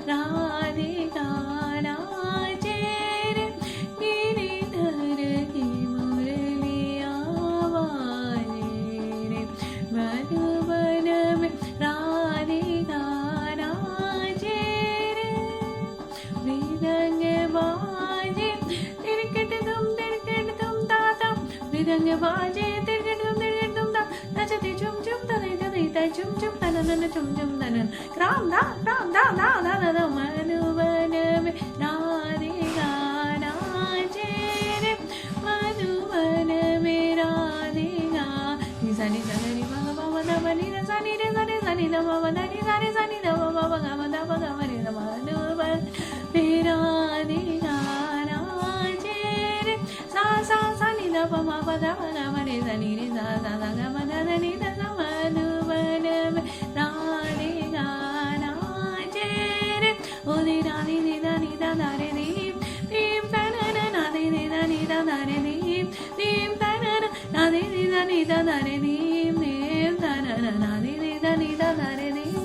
राधिका नाचे रे गिरिधर की मुरलिया बाजे रे मधुबन में राधिका नाचे रे मृदंग बाजे तिरकट तुम ताता मृदंग बाजे तिरकट तुम ता नचते चुम चुम तने तने चुम चुम तनन चुम चुम तनन राम दा मधुबन में राधिका नाचे रे मधुबन में राधिका निसनि सनि बाबा बाबा दा बनि दा सनि रे सनि दा बाबा दा नि सनि दा बाबा गा दा गा रे मधुबन में राधिका नाचे रे सा सनि दा बाबा दा गा रे सनि रे सा गा मा दा नि दा मधुबन में राधिका नाचे रे ओदे रानी नी दा रे दीप दीप तनन नादे नी दा रे दीप दीप तनन नादे नी दा रे दीप दीप तनन नादे नी दा रे दीप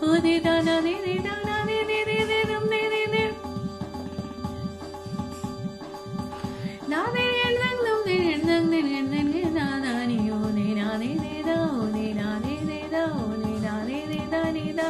ओदे दा नादे नी दा दम दे नादे रंग दम दे रंग दे दा नी ओदे नादे दा ओदे नादे दा ओदे नादे दा नी दा